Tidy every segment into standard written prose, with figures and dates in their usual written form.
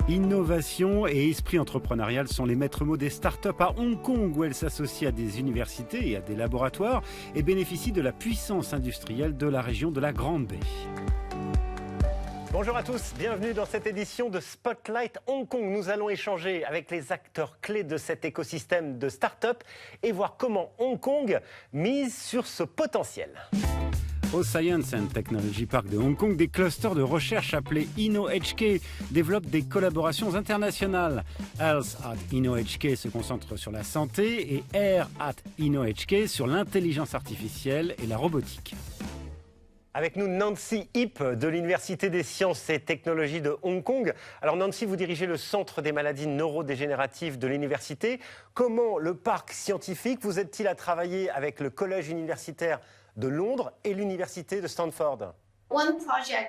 Innovation et esprit entrepreneurial sont les maîtres mots des startups à Hong Kong, où elles s'associent à des universités et à des laboratoires et bénéficient de la puissance industrielle de la région de la Grande Baie. Bonjour à tous, bienvenue dans cette édition de Spotlight Hong Kong. Nous allons échanger avec les acteurs clés de cet écosystème de start-up et voir comment Hong Kong mise sur ce potentiel. Au Science and Technology Park de Hong Kong, des clusters de recherche appelés InnoHK développent des collaborations internationales. Health at InnoHK se concentre sur la santé et Air at InnoHK sur l'intelligence artificielle et la robotique. Avec nous, Nancy Ip de l'Université des sciences et technologies de Hong Kong. Alors Nancy, vous dirigez le Centre des maladies neurodégénératives de l'université. Comment le parc scientifique vous aide-t-il à travailler avec le collège universitaire de Londres et l'université de Stanford?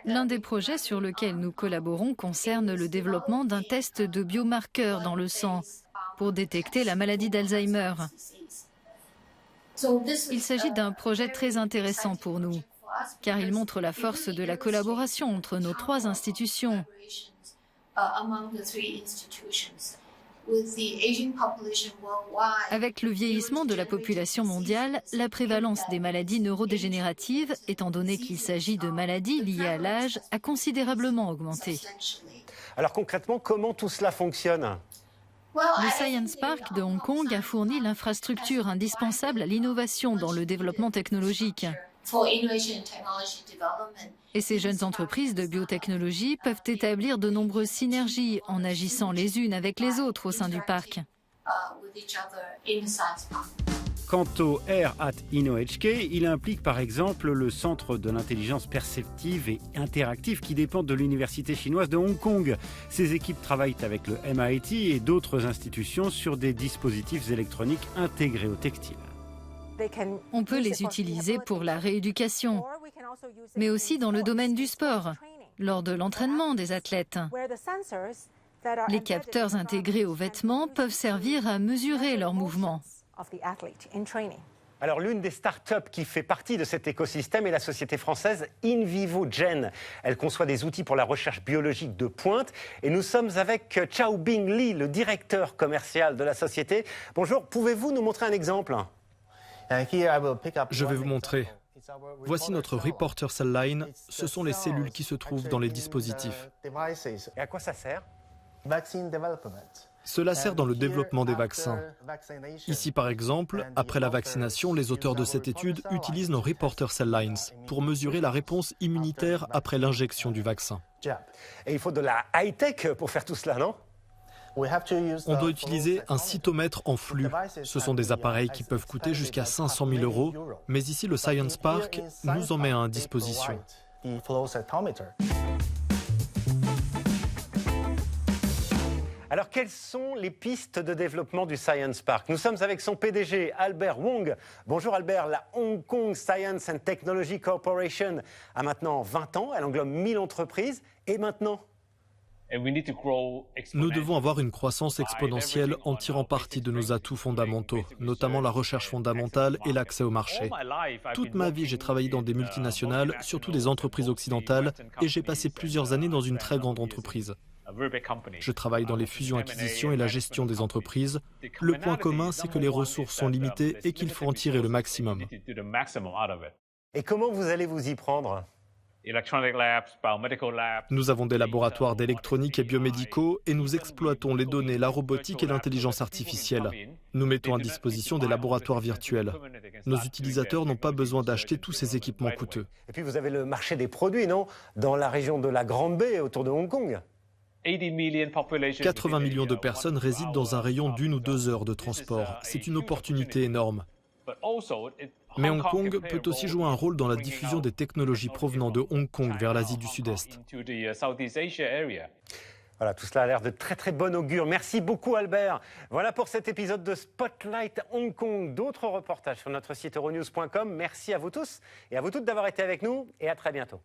L'un des projets sur lequel nous collaborons concerne le développement d'un test de biomarqueurs dans le sang pour détecter la maladie d'Alzheimer. Il s'agit d'un projet très intéressant pour nous, car il montre la force de la collaboration entre nos trois institutions. Avec le vieillissement de la population mondiale, la prévalence des maladies neurodégénératives, étant donné qu'il s'agit de maladies liées à l'âge, a considérablement augmenté. Alors concrètement, comment tout cela fonctionne ? Le Science Park de Hong Kong a fourni l'infrastructure indispensable à l'innovation dans le développement technologique. Et ces jeunes entreprises de biotechnologie peuvent établir de nombreuses synergies en agissant les unes avec les autres au sein du parc. Quant au Air at InnoHK, il implique par exemple le centre de l'intelligence perceptive et interactive qui dépend de l'université chinoise de Hong Kong. Ces équipes travaillent avec le MIT et d'autres institutions sur des dispositifs électroniques intégrés au textile. On peut les utiliser pour la rééducation, mais aussi dans le domaine du sport, lors de l'entraînement des athlètes. Les capteurs intégrés aux vêtements peuvent servir à mesurer leurs mouvements. Alors l'une des startups qui fait partie de cet écosystème est la société française InVivoGen. Elle conçoit des outils pour la recherche biologique de pointe et nous sommes avec Xiaobing Li, le directeur commercial de la société. Bonjour, pouvez-vous nous montrer un exemple ? Je vais vous montrer. Voici notre reporter cell line. Ce sont les cellules qui se trouvent dans les dispositifs. Et à quoi ça sert ? Cela sert dans le développement des vaccins. Ici, par exemple, après la vaccination, les auteurs de cette étude utilisent nos reporter cell lines pour mesurer la réponse immunitaire après l'injection du vaccin. Et il faut de la high-tech pour faire tout cela, non ? On doit utiliser un cytomètre en flux. Ce sont des appareils qui peuvent coûter jusqu'à 500 000 €, mais ici, le Science Park nous en met à disposition. Alors, quelles sont les pistes de développement du Science Park ? Nous sommes avec son PDG, Albert Wong. Bonjour Albert, la Hong Kong Science and Technology Corporation a maintenant 20 ans, elle englobe 1000 entreprises. Et maintenant ? Nous devons avoir une croissance exponentielle en tirant parti de nos atouts fondamentaux, notamment la recherche fondamentale et l'accès au marché. Toute ma vie, j'ai travaillé dans des multinationales, surtout des entreprises occidentales, et j'ai passé plusieurs années dans une très grande entreprise. Je travaille dans les fusions-acquisitions et la gestion des entreprises. Le point commun, c'est que les ressources sont limitées et qu'il faut en tirer le maximum. Et comment vous allez vous y prendre ? Nous avons des laboratoires d'électronique et biomédicaux et nous exploitons les données, la robotique et l'intelligence artificielle. Nous mettons à disposition des laboratoires virtuels. Nos utilisateurs n'ont pas besoin d'acheter tous ces équipements coûteux. Et puis vous avez le marché des produits, non ? Dans la région de la Grande Baie, autour de Hong Kong. 80 millions de personnes résident dans un rayon d'1 ou 2 heures de transport. C'est une opportunité énorme. Mais Hong Kong peut aussi jouer un rôle dans la diffusion des technologies provenant de Hong Kong vers l'Asie du Sud-Est. Voilà, tout cela a l'air de très très bon augure. Merci beaucoup Albert. Voilà pour cet épisode de Spotlight Hong Kong. D'autres reportages sur notre site euronews.com. Merci à vous tous et à vous toutes d'avoir été avec nous et à très bientôt.